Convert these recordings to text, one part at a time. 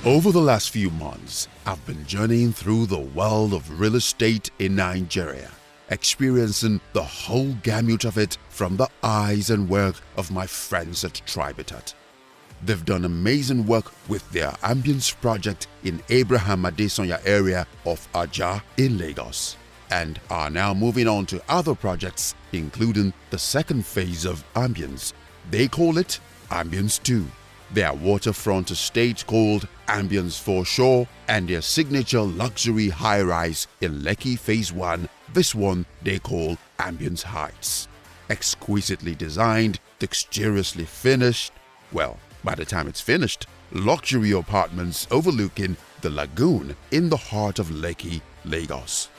Over the last few months, I've been journeying through the world of real estate in Nigeria, experiencing the whole gamut of it from the eyes and work of my friends at Tribitat. They've done amazing work with their ambience project in Abraham Adesanya area of Ajah in Lagos, and are now moving on to other projects, including the second phase of ambience. They call it Ambience 2. Their waterfront estate called Ambience Foreshore, and their signature luxury high-rise in Lekki Phase 1, this one they call Ambience Heights. Exquisitely designed, dexterously finished, well, by the time it's finished, luxury apartments overlooking the lagoon in the heart of Lekki, Lagos.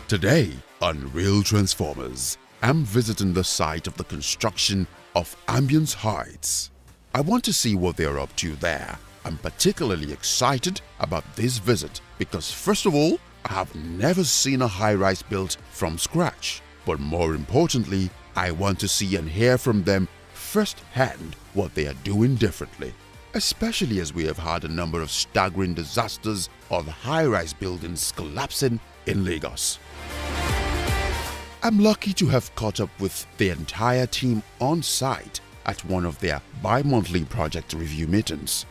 Today on Real Transformers, I'm visiting the site of the construction of Ambience Heights. I want to see what they're up to there. I'm particularly excited about this visit because, first of all, I have never seen a high-rise built from scratch. But more importantly, I want to see and hear from them firsthand what they are doing differently, especially as we have had a number of staggering disasters of high-rise buildings collapsing in Lagos. I'm lucky to have caught up with the entire team on site at one of their bi-monthly project review meetings.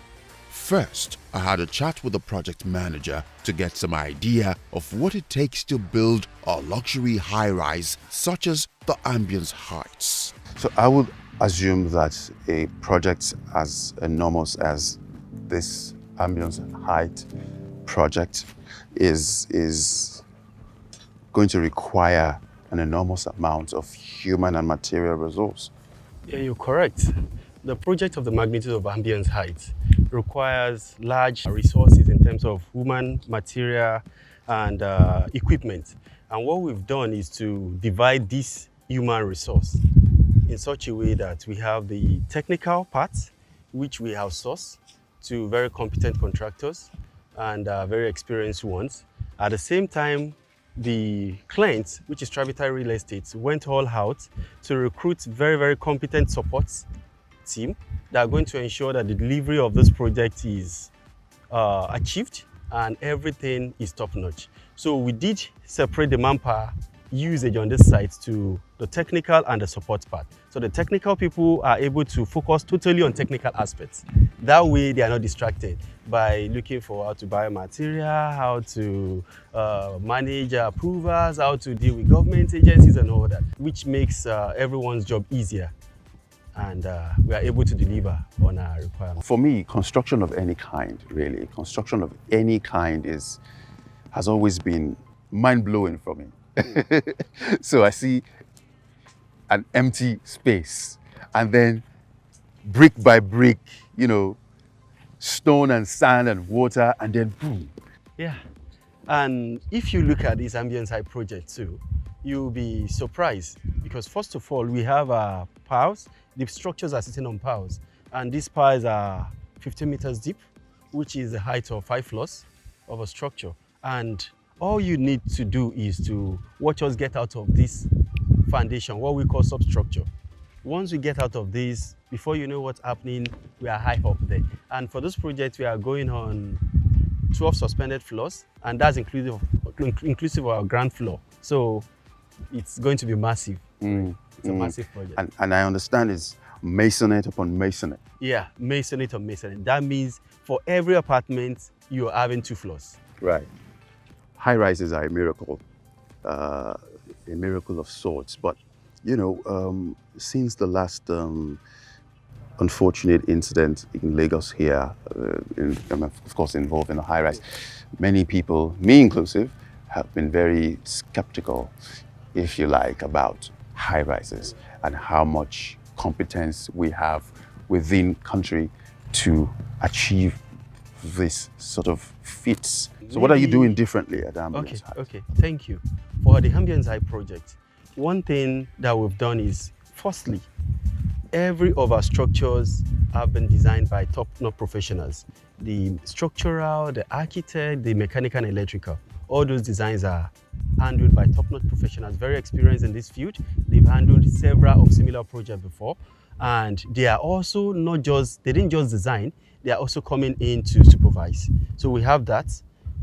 First, I had a chat with the project manager to get some idea of what it takes to build a luxury high-rise such as the Ambience Heights. So I would assume that a project as enormous as this Ambience Height project is going to require an enormous amount of human and material resource. Yeah, you're correct. The project of the magnitude of Ambience Heights requires large resources in terms of human, material, and equipment. And what we've done is to divide this human resource in such a way that we have the technical parts, which we outsource to very competent contractors and very experienced ones. At the same time, the clients, which is Tribitat Real Estate, went all out to recruit very, very competent support team that are going to ensure that the delivery of this project is achieved and everything is top-notch. So we did separate the manpower usage on this site to the technical and the support part. So the technical people are able to focus totally on technical aspects. That way they are not distracted by looking for how to buy material, how to manage approvals, how to deal with government agencies and all that, which makes everyone's job easier. And we are able to deliver on our requirements. For me, construction of any kind, really, construction of any kind has always been mind-blowing for me. So I see an empty space and then brick by brick, stone and sand and water, and then boom. Yeah, and if you look at this Ambience High project too, you'll be surprised because first of all, we have piles. The structures are sitting on piles, and these piles are 15 meters deep, which is the height of 5 floors of a structure. And all you need to do is to watch us get out of this foundation, what we call substructure. Once we get out of this, before you know what's happening, we are high up there. And for this project, we are going on 12 suspended floors, and that's inclusive of our ground floor. So it's going to be massive. It's a massive project. And I understand it's masonette upon masonette. Yeah, masonette on masonette. That means for every apartment, you're having 2 floors. Right. High rises are a miracle of sorts. But, since the last unfortunate incident in Lagos here, of course involving a high rise, many people, me inclusive, have been very skeptical, if you like, about high rises and how much competence we have within country to achieve this sort of feats. So what are you doing differently at Ambience High? Okay, thank you. For the Ambience High project, one thing that we've done is, firstly, every of our structures have been designed by top-notch professionals. The structural, the architect, the mechanical and electrical. All those designs are handled by top-notch professionals, very experienced in this field. They've handled several of similar projects before. And they are also not just, they didn't just design, they are also coming in to supervise. So we have that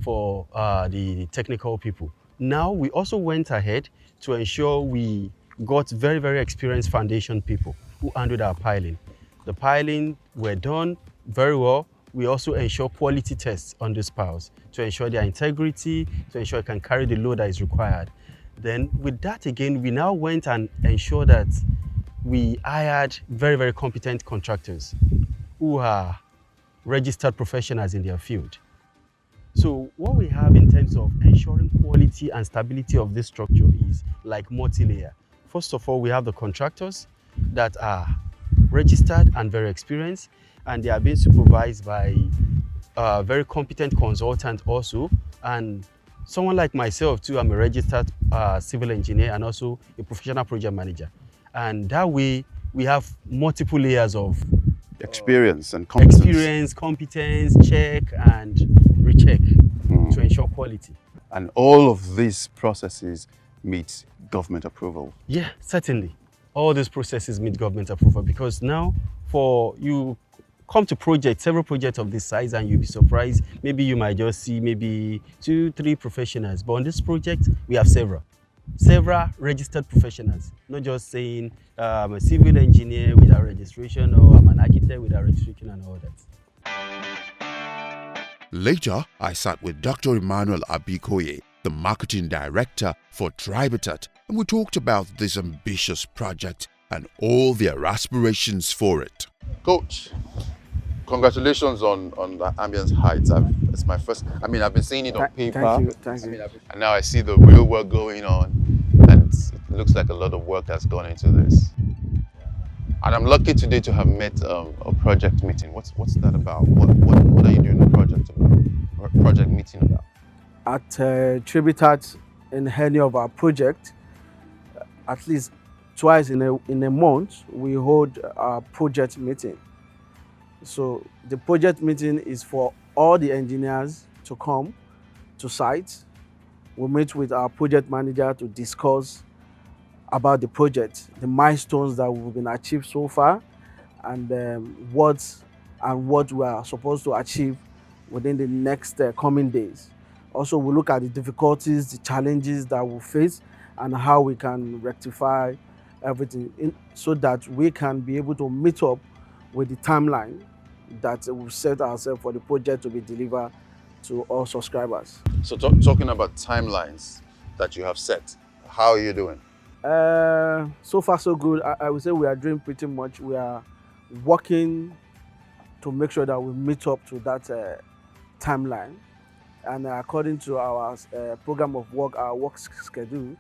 for the technical people. Now we also went ahead to ensure we got very, very experienced foundation people who handled our piling. The piling were done very well. We also ensure quality tests on these piles to ensure their integrity, to ensure it can carry the load that is required. Then with that again, we now went and ensured that we hired very, very competent contractors who are registered professionals in their field. So what we have in terms of ensuring quality and stability of this structure is like multi-layer. First of all, we have the contractors that are registered and very experienced, and they are being supervised by a very competent consultant also, and someone like myself too. I'm a registered civil engineer and also a professional project manager. And that way, we have multiple layers of Experience and competence. experience, competence, check and recheck to ensure quality. And all of these processes meet government approval. Yeah, certainly. All these processes meet government approval, because now for you come to projects, several projects of this size, and you'll be surprised. Maybe you might just see maybe 2, 3 professionals, but on this project, we have several registered professionals, not just saying I'm a civil engineer without registration or I'm an architect without registration and all that. Later, I sat with Dr. Emmanuel Abikoye, the marketing director for Tribitat, and we talked about this ambitious project and all their aspirations for it. Coach, congratulations on the Ambience Heights. It's my first, I've been seeing it on paper. Thank you. And now I see the real work going on, and it looks like a lot of work has gone into this. And I'm lucky today to have met a project meeting. What's that about? What are you doing a project meeting about? At Tribitat, in any of our projects, at least twice in a month, we hold a project meeting. So the project meeting is for all the engineers to come to site. We meet with our project manager to discuss about the project, the milestones that we've been achieved so far, and what we are supposed to achieve within the next coming days. Also, we look at the difficulties, the challenges that we face, and how we can rectify everything so that we can be able to meet up with the timeline that we've set ourselves for the project to be delivered to all subscribers. So talking about timelines that you have set, how are you doing? So far so good. I would say we are doing pretty much. We are working to make sure that we meet up to that timeline, and according to our program of work, our work schedule,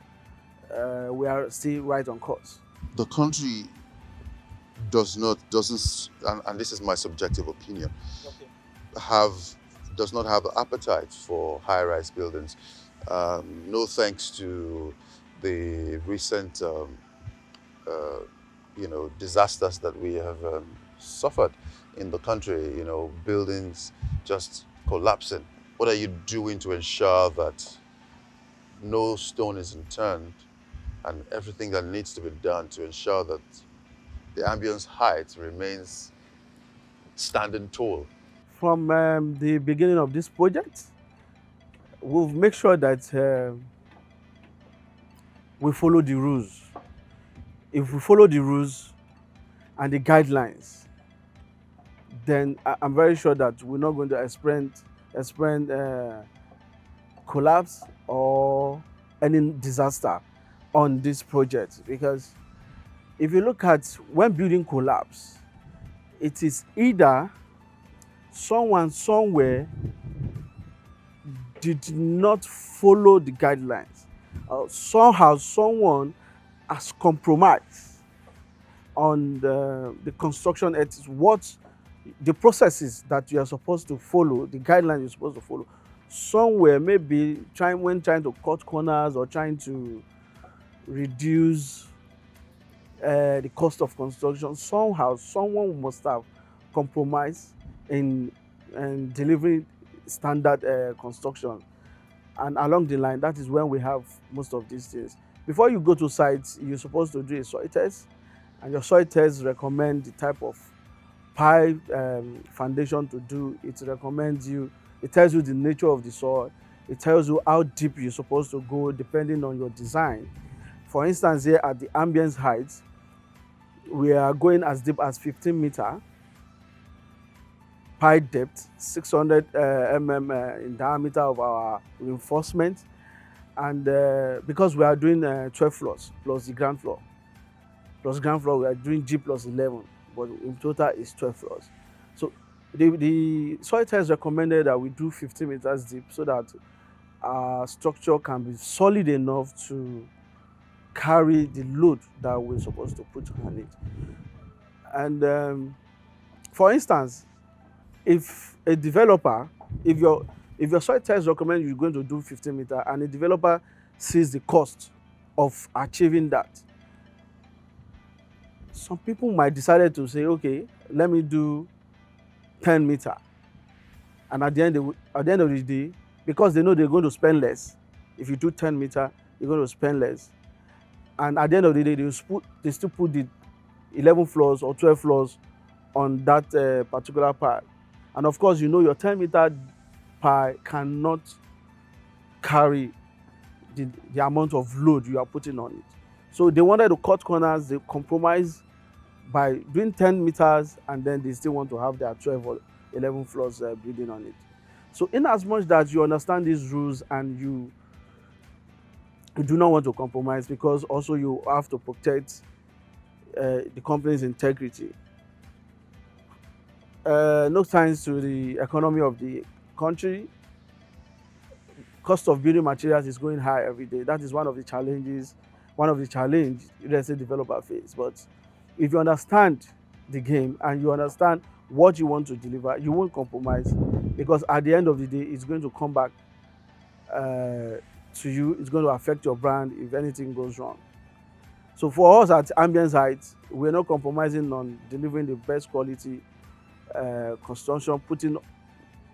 we are still right on course. The country doesn't, and this is my subjective opinion, does not have appetite for high-rise buildings. No thanks to the recent disasters that we have suffered in the country, buildings just collapsing. What are you doing to ensure that no stone is unturned and everything that needs to be done to ensure that the Ambience Heights remains standing tall? From the beginning of this project, we'll make sure that we follow the rules. If we follow the rules and the guidelines, then I'm very sure that we're not going to experience collapse or any disaster on this project. Because if you look at when building collapse, it is either someone somewhere did not follow the guidelines, somehow someone has compromised on the construction ethics, what the processes that you are supposed to follow, the guidelines you're supposed to follow. Somewhere, maybe when trying to cut corners or trying to reduce the cost of construction, somehow someone must have compromised in delivering standard construction. And along the line, that is when we have most of these things. Before you go to sites, you're supposed to do a soil test, and your soil tests recommend the type of pipe foundation to do. It recommends you, it tells you the nature of the soil, it tells you how deep you're supposed to go depending on your design. For instance, here at the ambience height, we are going as deep as 15-meter pipe depth, 600 mm in diameter of our reinforcement, and because we are doing 12 floors plus the ground floor, we are doing G plus 11, but in total it's 12 floors. So the soil test recommended that we do 15 meters deep so that our structure can be solid enough to carry the load that we're supposed to put on it. And for instance, if a developer, if your soil test recommends you're going to do 15 meter and a developer sees the cost of achieving that, some people might decide to say, okay, let me do 10 meter. And at the end of the day, because they know they're going to spend less, if you do 10 meter, you're going to spend less. And at the end of the day, they still put the 11 floors or 12 floors on that particular part. And of course, you know your 10-meter pie cannot carry the amount of load you are putting on it. So they wanted to cut corners, they compromise by doing 10 meters, and then they still want to have their 12 or 11 floors building on it. So in as much that you understand these rules and you do not want to compromise, because also you have to protect the company's integrity. No thanks to the economy of the country, cost of building materials is going high every day. That is one of the challenges real estate developer face. But if you understand the game and you understand what you want to deliver, you won't compromise, because at the end of the day, it's going to come back to you. It's going to affect your brand if anything goes wrong. So for us at Ambience Heights, we're not compromising on delivering the best quality construction.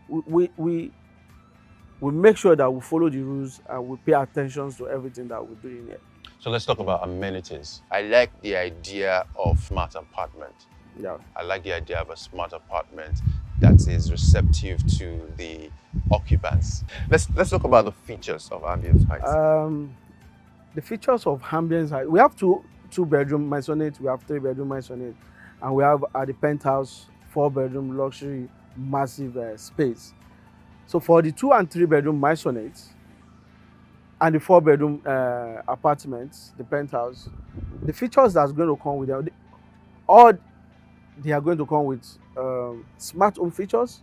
We make sure that we follow the rules and we pay attention to everything that we're doing here. So let's talk about amenities. I like the idea of smart apartment. Yeah. I like the idea of a smart apartment that is receptive to the occupants. Let's talk about the features of Ambience Heights. The features of Ambience Heights, we have two bedroom maisonette, we have 3-bedroom maisonette, and we have at the penthouse 4-bedroom luxury massive space. So for the 2 and 3 bedroom maisonettes and the 4-bedroom apartments, the penthouse, the features that's going to come with them, they are going to come with smart home features,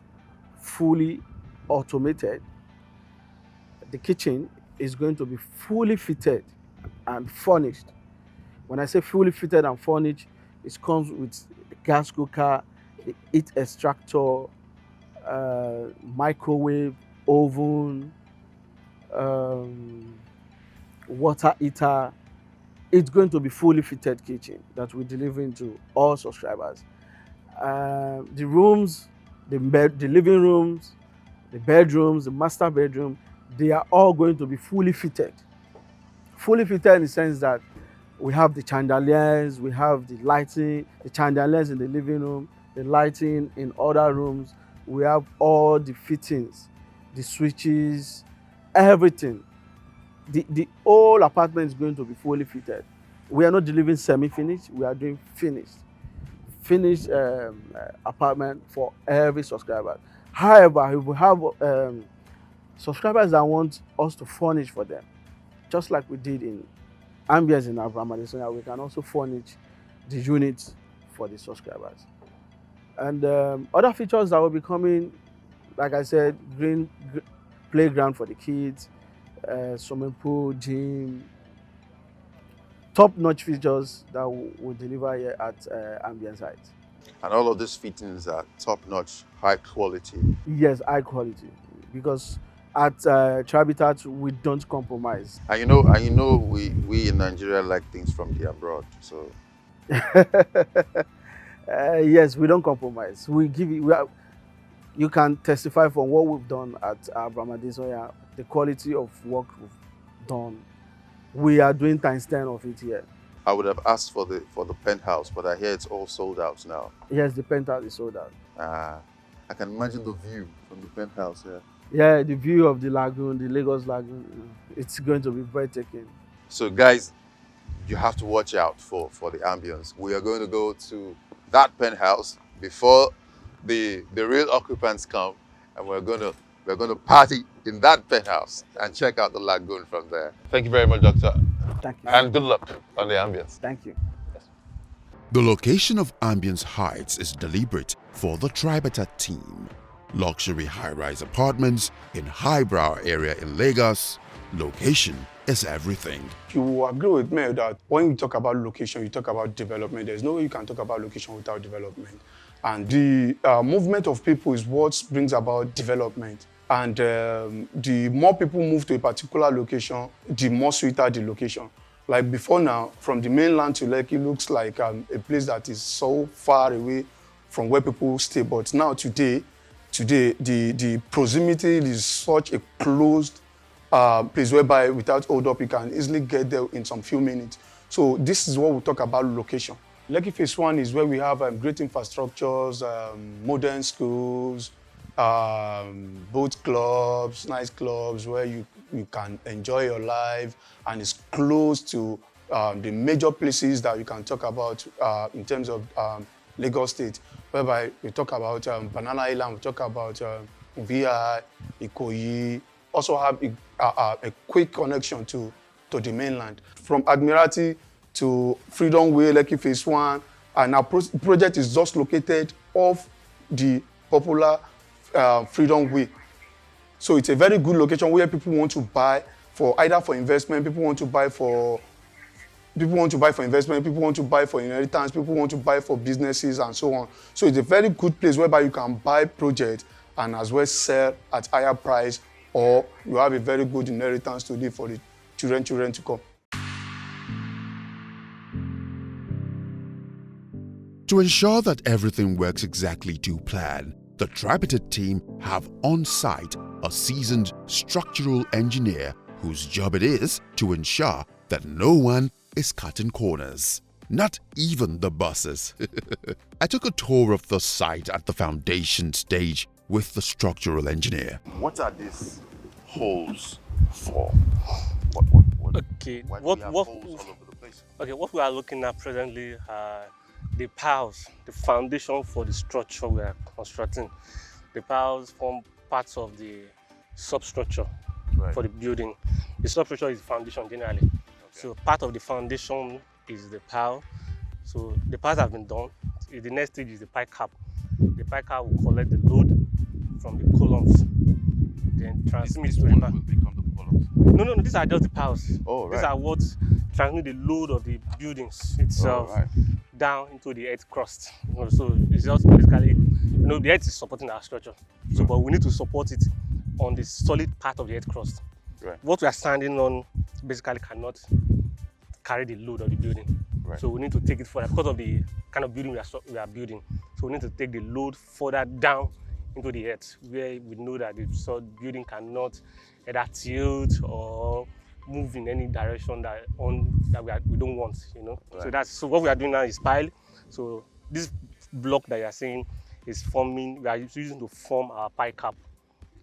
fully automated. The kitchen is going to be fully fitted and furnished. When I say fully fitted and furnished, it comes with the gas cooker, the heat extractor, microwave, oven, water heater. It's going to be fully fitted kitchen that we're delivering to all subscribers. The rooms, the living rooms, the bedrooms, the master bedroom, they are all going to be fully fitted. Fully fitted in the sense that we have the chandeliers, we have the lighting, the chandeliers in the living room, the lighting in other rooms. We have all the fittings, the switches, everything. The whole apartment is going to be fully fitted. We are not delivering semi-finished, we are doing finished apartment for every subscriber. However, if we have subscribers that want us to furnish for them, just like we did in Ambience in Abraham Adesanya, we can also furnish the units for the subscribers. And other features that will be coming, like I said, green playground for the kids, swimming pool, gym, top-notch features that we'll deliver here at Ambience Heights. And all of these fittings are top-notch, high quality. Yes, high quality, because at Trabitat we don't compromise. And you know, we in Nigeria like things from the abroad, so. Yes, we don't compromise. We give you. You can testify from what we've done at Abraham Adesanya, the quality of work we've done. We are doing times 10 of it here. I would have asked for the penthouse, but I hear it's all sold out now. Yes, the penthouse is sold out. I can imagine the view from the penthouse. Yeah. Yeah, the view of the lagoon, the Lagos lagoon, it's going to be breathtaking. So guys, you have to watch out for the ambience. We are going to go to that penthouse before the real occupants come, and we're going to party in that penthouse and check out the lagoon from there. Thank you very much, Doctor. Thank you. And good luck on the ambience. Thank you. The location of Ambience Heights is deliberate for the Tribetat team. Luxury high-rise apartments in highbrow area in Lagos. Location is everything. You agree with me that when you talk about location, you talk about development. There's no way you can talk about location without development. And the movement of people is what brings about development. And the more people move to a particular location, the more sweeter the location. Like before now, from the mainland to Lekki looks like a place that is so far away from where people stay. But now today the proximity is such a closed place whereby without hold up you can easily get there in some few minutes. So this is what we talk about location. Lekki Phase 1 is where we have great infrastructures, modern schools, boat clubs, nice clubs where you can enjoy your life, and it's close to the major places that you can talk about in terms of Lagos State, whereby we talk about Banana Island, we talk about VI, Ikoyi, also have a quick connection to the mainland. From Admiralty to Freedom Way, Lekki Phase 1, and our project is just located off the popular Freedom Way. So it's a very good location where people want to buy for either for investment, people want to buy for investment, people want to buy for inheritance, people want to buy for businesses and so on. So it's a very good place whereby you can buy projects and as well sell at higher price, or you have a very good inheritance to leave for the children to come. To ensure that everything works exactly to plan, the Tribetat team have on site a seasoned structural engineer whose job it is to ensure that no one is cutting corners, not even the buses. I took a tour of the site at the foundation stage with the structural engineer. What are these holes for? Okay, Why do we have holes all over the place? Okay, what we are looking at presently are the piles, the foundation for the structure we are constructing. The piles form parts of the substructure for the building. The substructure is foundation generally. Okay. So part of the foundation is the pile. So the piles have been done. The next stage is the pile cap. The pile cap will collect the load from the columns, then transmit to the pile. Will become the columns. No, these are just the piles. Oh, right. These are what transmit the load of the buildings itself down into the earth crust. So it's just basically, the earth is supporting our structure. So, but we need to support it on the solid part of the earth crust. Right. What we are standing on basically cannot carry the load of the building. Right. So we need to take it further because of the kind of building we are building. So we need to take the load further down into the earth, where we know that the building cannot either tilt or move in any direction that we don't want, Right. So what we are doing now is pile. So this block that you are seeing is forming. We are using to form our pile cap.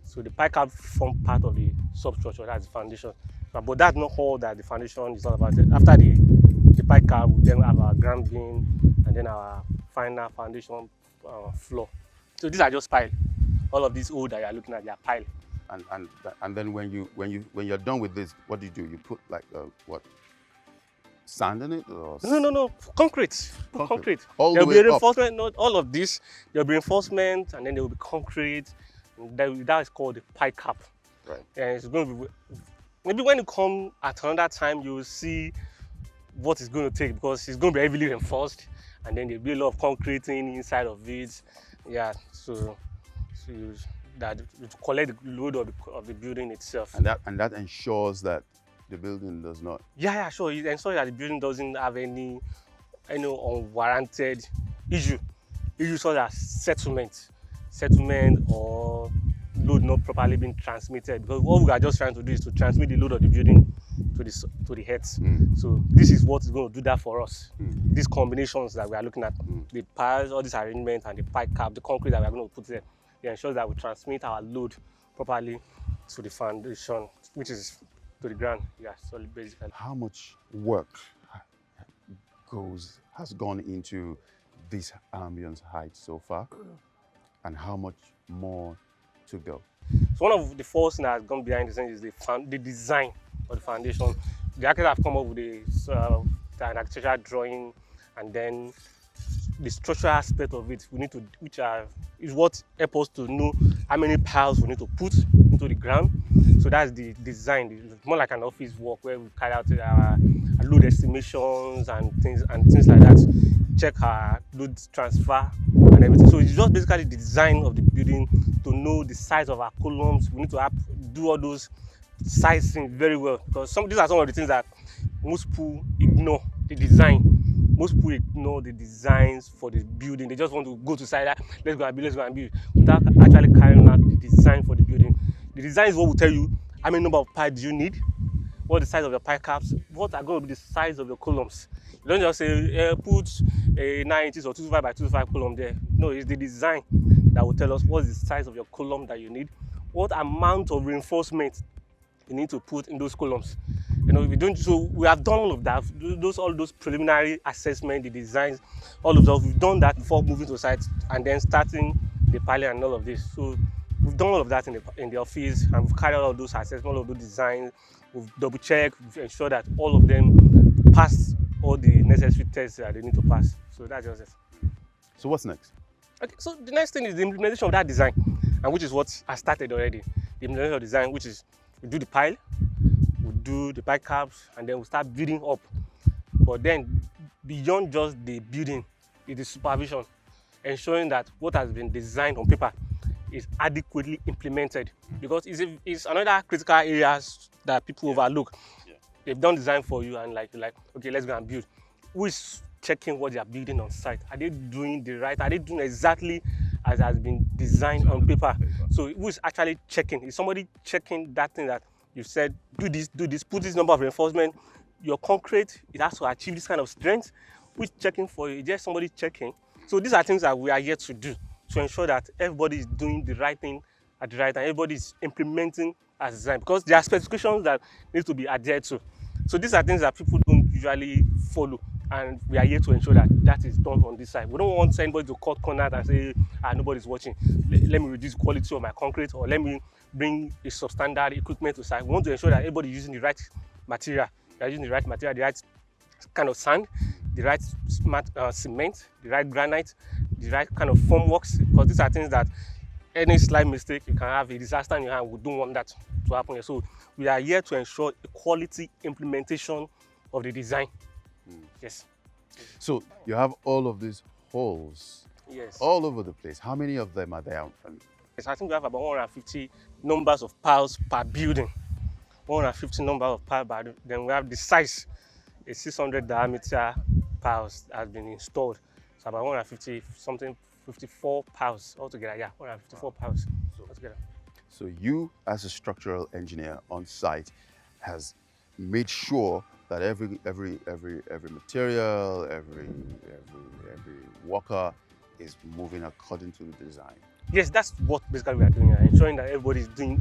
So the pile cap form part of the substructure, that's the foundation. But that's not all that the foundation is all about. After the pile cap, we then have our ground beam and then our final foundation floor. So these are just pile. All of these old that you are looking at, they are pile. And then when you're done with this, what do? You put like sand in it, or No, concrete. All There the will way be up. reinforcement. Not all of this. There will be reinforcement, and then there will be concrete. That is called the pile cap. Right. And it's going to be, maybe when you come at another time, you will see what it's going to take, because it's going to be heavily reinforced, and then there will be a lot of concreting inside of it. Yeah, so that to collect the load of the building itself. And that ensures that the building does not. Yeah, sure. It ensures that the building doesn't have any unwarranted issues such as settlement or load not properly being transmitted. Because what we are just trying to do is to transmit the load of the building to the heads. So this is what is going to do that for us. These combinations that we are looking at, the piles, all this arrangement, and the pipe cap, the concrete that we are going to put there, it ensures that we transmit our load properly to the foundation, which is to the ground. Yeah, so basically. How much work has gone into this ambience height so far, and how much more to go? So one of the first things that has gone behind the scenes is the design of the foundation. The architects have come up with an architectural drawing, and then the structural aspect of it, is what helps us to know how many piles we need to put into the ground. So that's the design. It's more like an office work where we carry out our load estimations and things like that. Check our load transfer and everything. So it's just basically the design of the building to know the size of our columns. We need to do all those sizing very well, because these are some of the things that most people ignore. The design. Most people ignore the designs for the building. They just want to go to site, let's go and build, without actually carrying out the design for the building. The design is what will tell you how many number of pipes you need, what the size of your pipe caps, what are going to be the size of your columns. You don't just say put a 9 inches or 25 by 25 column there. No, it's the design that will tell us what's the size of your column that you need, what amount of reinforcement you need to put in those columns. You know, we have done all of that. All those preliminary assessment, the designs, all of those. We've done that before moving to site and then starting the pilot and all of this. So we've done all of that in the office, and we've carried out all those assessments, all of those designs. We've double checked, we've ensured that all of them pass all the necessary tests that they need to pass. So that's just it. So what's next? Okay, so the next thing is the implementation of that design, and which is what I started already. The implementation of design, which is we do the pile, we do the pipe caps, and then we start building up. But then beyond just the building, it is supervision, ensuring that what has been designed on paper is adequately implemented, because it's another critical areas that people overlook. They've done design for you and like okay, let's go and build. Who is checking what they are building on site? Are they doing are they doing exactly as has been designed on paper? So who is actually checking? Is somebody checking that thing that you said, do this, put this number of reinforcement, your concrete, it has to achieve this kind of strength? Who is checking for you? Is there somebody checking? So these are things that we are here to do, to ensure that everybody is doing the right thing at the right time, everybody is implementing as designed, because there are specifications that need to be adhered to. So these are things that people don't usually follow, and we are here to ensure that that is done on this side. We don't want anybody to cut corners and say, nobody's watching. Let me reduce quality of my concrete, or let me bring a substandard equipment to site. We want to ensure that everybody is using the right material. They are using the right material, the right kind of sand, the right cement, the right granite, the right kind of formworks, because these are things that any slight mistake, you can have a disaster in your hand. We don't want that to happen. So we are here to ensure a quality implementation of the design. Yes. So you have all of these holes, yes, all over the place. How many of them are there? Yes, I think we have about 150 numbers of piles per building. 150 numbers of piles per building. Then we have the size, a 600 diameter piles has been installed. So about 150 something, 54 piles altogether. Yeah, 154 piles altogether. So you, as a structural engineer on site, has made sure that every material, every worker is moving according to the design. Yes, that's what basically we are doing, ensuring that everybody is doing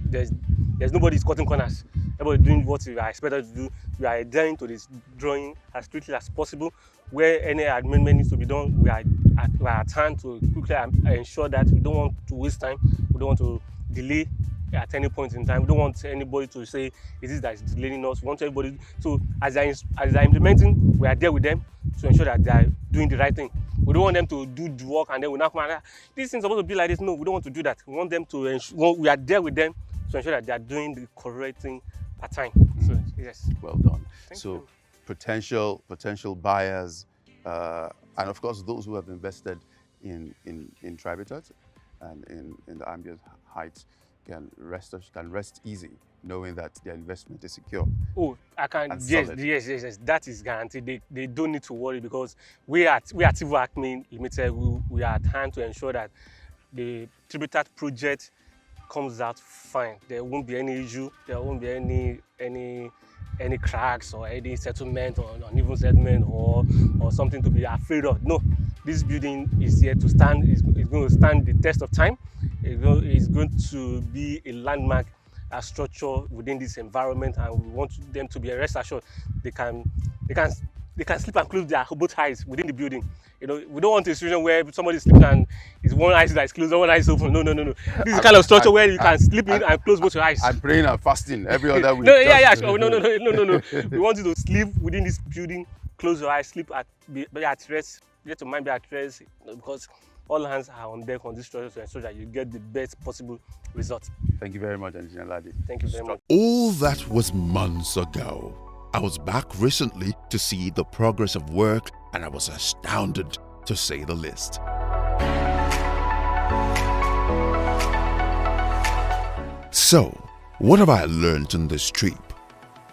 there's nobody is cutting corners. Everybody doing what we are expected to do. We are adhering to this drawing as quickly as possible. Where any amendment needs to be done, we are at hand to quickly ensure that we don't want to waste time. We don't want to delay at any point in time. We don't want anybody to say it is that is delaying us. We want everybody. So as they're implementing, we are there with them to ensure that they are doing the right thing. We don't want them to do the work and then we now come and this thing's supposed to be like this. No, we don't want to do that. We want them to ensure we are there with them to ensure that they are doing the correct thing per time. So yes. Well done. Thank so you. potential buyers, and of course those who have invested in Tribitat and in the ambient heights can rest easy, knowing that their investment is secure. Oh, I can. Yes. That is guaranteed. They don't need to worry, because we at Tivo Acme Limited, we are at hand to ensure that the Tribitat project comes out fine. There won't be any issue. There won't be any any cracks or any settlement or uneven settlement or something to be afraid of. No, this building is here to stand. It's going to stand the test of time. It's going to be a landmark structure within this environment, and we want them to be rest assured they can sleep and close their both eyes within the building. You know, we don't want a situation where somebody sleeps and is one eye that is closed, one eye is open. No. This is the kind of structure where you can sleep in and close both your eyes. I'm praying and fasting every other week. Oh, no. We want you to sleep within this building, close your eyes, sleep be at rest, let your mind be at rest, because all hands are on deck on this structure to ensure that you get the best possible result. Thank you very much, Engineer Ladi. Thank you very much. All that was months ago. I was back recently to see the progress of work, and I was astounded, to say the least. So, what have I learned in this trip?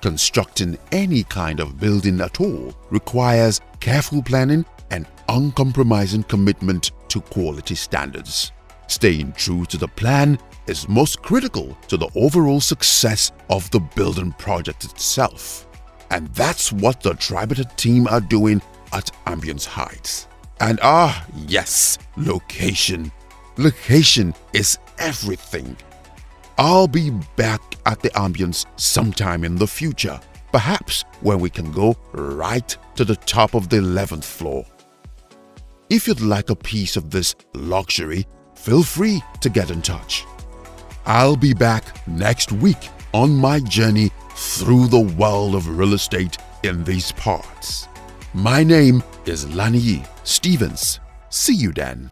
Constructing any kind of building at all requires careful planning and uncompromising commitment to quality standards. Staying true to the plan is most critical to the overall success of the building project itself. And that's what the Tribitat team are doing at Ambience Heights. And yes, location. Location is everything. I'll be back at the Ambience sometime in the future, perhaps when we can go right to the top of the 11th floor. If you'd like a piece of this luxury, feel free to get in touch. I'll be back next week on my journey through the world of real estate in these parts. My name is Lani Stevens. See you then.